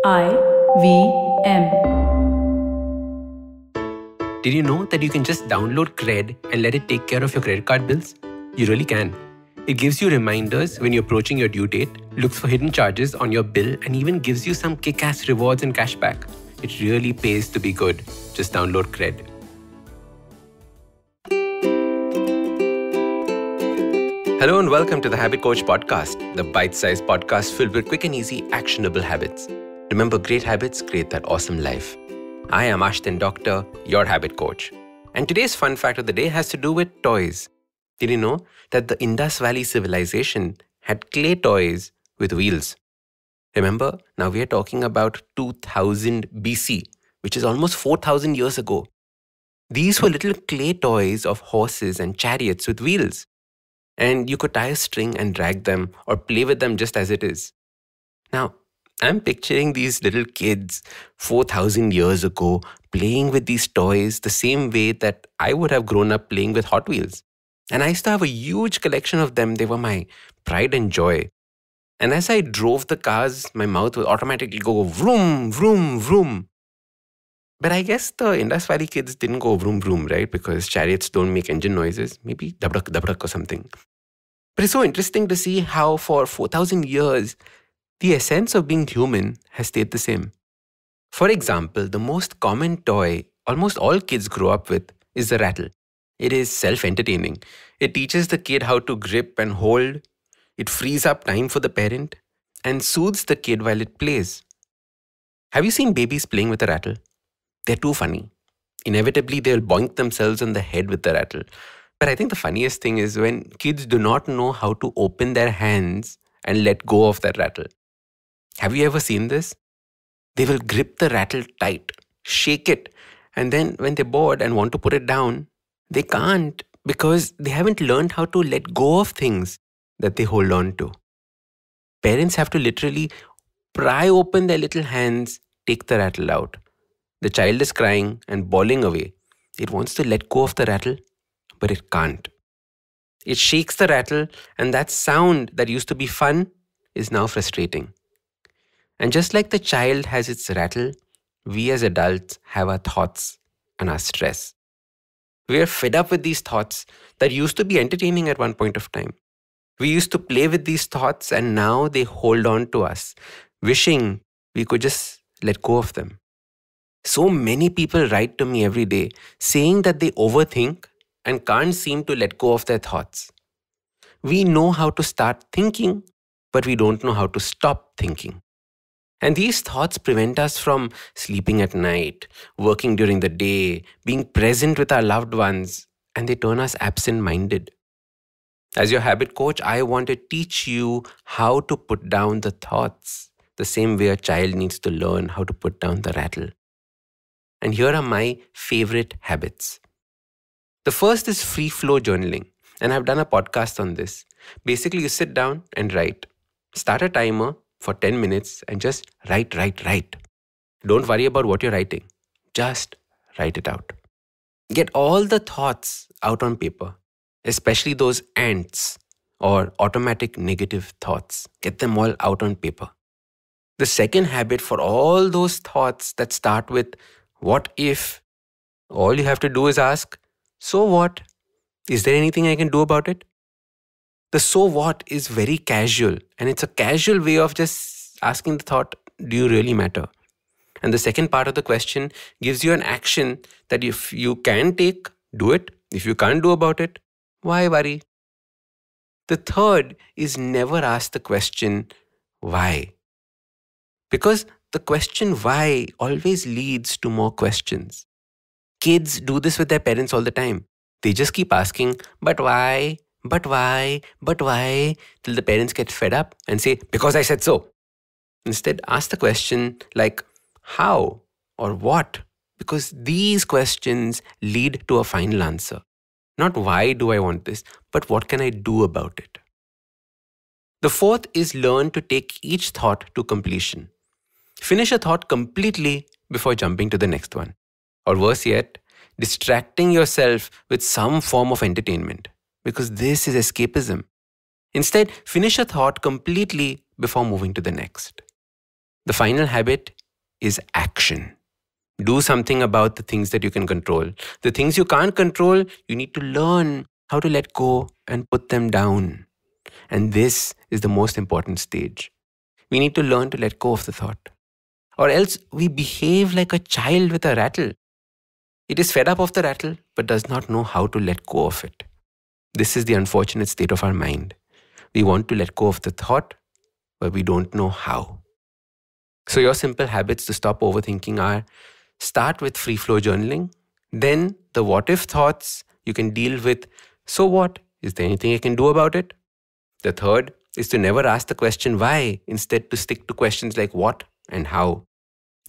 IVM. Did you know that you can just download Cred and let it take care of your credit card bills? You really can. It gives you reminders when you're approaching your due date, looks for hidden charges on your bill, and even gives you some kick-ass rewards and cashback. It really pays to be good. Just download Cred. Hello and welcome to the Habit Coach Podcast, the bite-sized podcast filled with quick and easy, actionable habits. Remember, great habits create that awesome life. I am Ashdin Doctor, your habit coach. And today's fun fact of the day has to do with toys. Did you know that the Indus Valley civilization had clay toys with wheels? Remember, now we are talking about 2000 BC, which is almost 4,000 years ago. These were little clay toys of horses and chariots with wheels. And you could tie a string and drag them or play with them just as it is. Now, I'm picturing these little kids 4,000 years ago playing with these toys the same way that I would have grown up playing with Hot Wheels. And I used to have a huge collection of them. They were my pride and joy. And as I drove the cars, my mouth would automatically go vroom, vroom, vroom. But I guess the Indus Valley kids didn't go vroom, vroom, right? Because chariots don't make engine noises. Maybe dabrak, dabrak or something. But it's so interesting to see how for 4,000 years, the essence of being human has stayed the same. For example, the most common toy almost all kids grow up with is the rattle. It is self-entertaining. It teaches the kid how to grip and hold. It frees up time for the parent and soothes the kid while it plays. Have you seen babies playing with a rattle? They're too funny. Inevitably, they'll boink themselves on the head with the rattle. But I think the funniest thing is when kids do not know how to open their hands and let go of that rattle. Have you ever seen this? They will grip the rattle tight, shake it, and then when they're bored and want to put it down, they can't because they haven't learned how to let go of things that they hold on to. Parents have to literally pry open their little hands, take the rattle out. The child is crying and bawling away. It wants to let go of the rattle, but it can't. It shakes the rattle, and that sound that used to be fun is now frustrating. And just like the child has its rattle, we as adults have our thoughts and our stress. We are fed up with these thoughts that used to be entertaining at one point of time. We used to play with these thoughts, and now they hold on to us, wishing we could just let go of them. So many people write to me every day saying that they overthink and can't seem to let go of their thoughts. We know how to start thinking, but we don't know how to stop thinking. And these thoughts prevent us from sleeping at night, working during the day, being present with our loved ones, and they turn us absent-minded. As your habit coach, I want to teach you how to put down the thoughts, the same way a child needs to learn how to put down the rattle. And here are my favorite habits. The first is free flow journaling. And I've done a podcast on this. Basically, you sit down and write. Start a timer for 10 minutes and just write. Don't worry about what you're writing. Just write it out. Get all the thoughts out on paper, especially those ants or automatic negative thoughts. Get them all out on paper. The second habit for all those thoughts that start with what if, all you have to do is ask, so what? Is there anything I can do about it? The so what is very casual, and it's a casual way of just asking the thought, do you really matter? And the second part of the question gives you an action that if you can take, do it. If you can't do about it, why worry? The third is never ask the question, why? Because the question why always leads to more questions. Kids do this with their parents all the time. They just keep asking, but why, but why, but why, till the parents get fed up and say, because I said so. Instead, ask the question like, how or what? Because these questions lead to a final answer. Not why do I want this, but what can I do about it? The fourth is learn to take each thought to completion. Finish a thought completely before jumping to the next one. Or worse yet, distracting yourself with some form of entertainment. Because this is escapism. Instead, finish a thought completely before moving to the next. The final habit is action. Do something about the things that you can control. The things you can't control, you need to learn how to let go and put them down. And this is the most important stage. We need to learn to let go of the thought. Or else we behave like a child with a rattle. It is fed up of the rattle but does not know how to let go of it. This is the unfortunate state of our mind. We want to let go of the thought, but we don't know how. So your simple habits to stop overthinking are: start with free flow journaling. Then the what if thoughts you can deal with, so what? Is there anything I can do about it? The third is to never ask the question why, instead to stick to questions like what and how.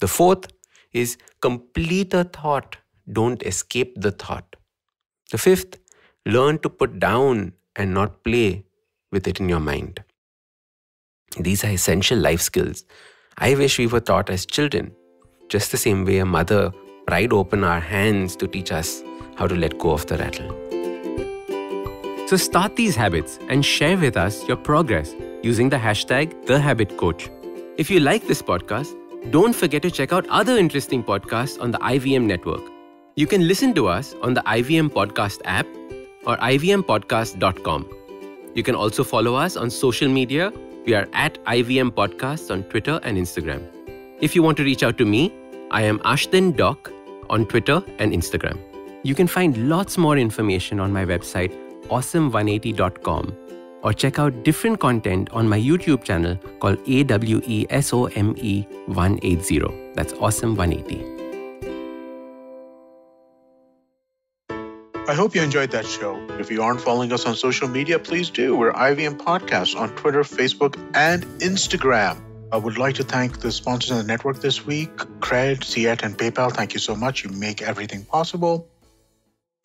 The fourth is complete a thought, don't escape the thought. The fifth, learn to put down and not play with it in your mind. These are essential life skills I wish we were taught as children, just the same way a mother pried open our hands to teach us how to let go of the rattle. So start these habits and share with us your progress using the hashtag #TheHabitCoach. If you like this podcast, don't forget to check out other interesting podcasts on the IVM network. You can listen to us on the IVM Podcast app or ivmpodcast.com. You can also follow us on social media. We are at IVM Podcasts on Twitter and Instagram. If you want to reach out to me, I am Ashton Doc on Twitter and Instagram. You can find lots more information on my website, awesome180.com, or check out different content on my YouTube channel called AWESOME180. That's Awesome180. I hope you enjoyed that show. If you aren't following us on social media, please do. We're IVM Podcasts on Twitter, Facebook, and Instagram. I would like to thank the sponsors of the network this week, Cred, Ciet, and PayPal. Thank you so much. You make everything possible.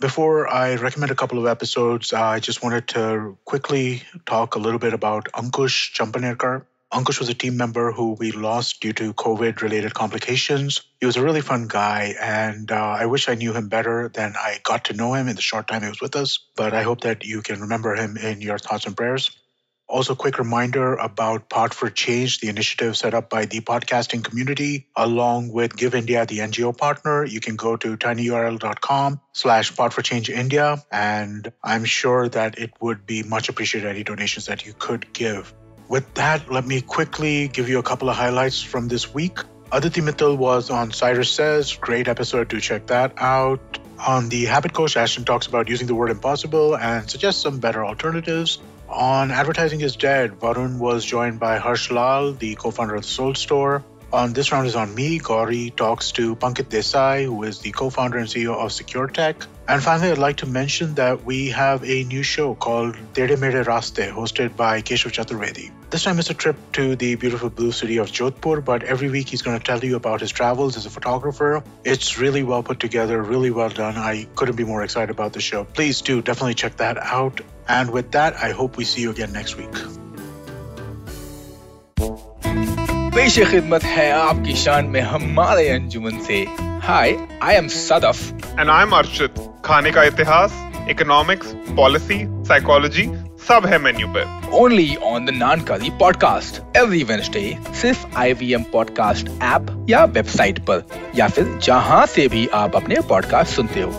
Before I recommend a couple of episodes, I just wanted to quickly talk a little bit about Ankush Champanerkar. Ankush was a team member who we lost due to COVID-related complications. He was a really fun guy, and I wish I knew him better than I got to know him in the short time he was with us. But I hope that you can remember him in your thoughts and prayers. Also, a quick reminder about Pod for Change, the initiative set up by the podcasting community, along with Give India, the NGO partner. You can go to tinyurl.com/podforchangeindia, and I'm sure that it would be much appreciated any donations that you could give. With that, let me quickly give you a couple of highlights from this week. Aditi Mittal was on Cyrus Says. Great episode, do check that out. On the Habit Coach, Ashton talks about using the word impossible and suggests some better alternatives. On Advertising is Dead, Varun was joined by Harsh Lal, the co-founder of the Soul Store. On This Round is on Me, Gauri talks to Pankit Desai, who is the co-founder and CEO of Secure Tech. And finally, I'd like to mention that we have a new show called Tede Mere Raste, hosted by Keshav Chaturvedi. This time it's a trip to the beautiful blue city of Jodhpur, but every week he's going to tell you about his travels as a photographer. It's really well put together, really well done. I couldn't be more excited about the show. Please do definitely check that out. And with that, I hope we see you again next week. पेश खिदमत है आपकी शान में हमारे अंजुमन से. Hi, I am Sadaf. And I'm Arshit. खाने का इतिहास, economics, policy, psychology, सब है मेन्यू पे. Only on the Naan Curry podcast every Wednesday, सिर्फ IVM podcast app या वेबसाइट पर, या फिर जहां से भी आप अपने पॉडकास्ट सुनते हो.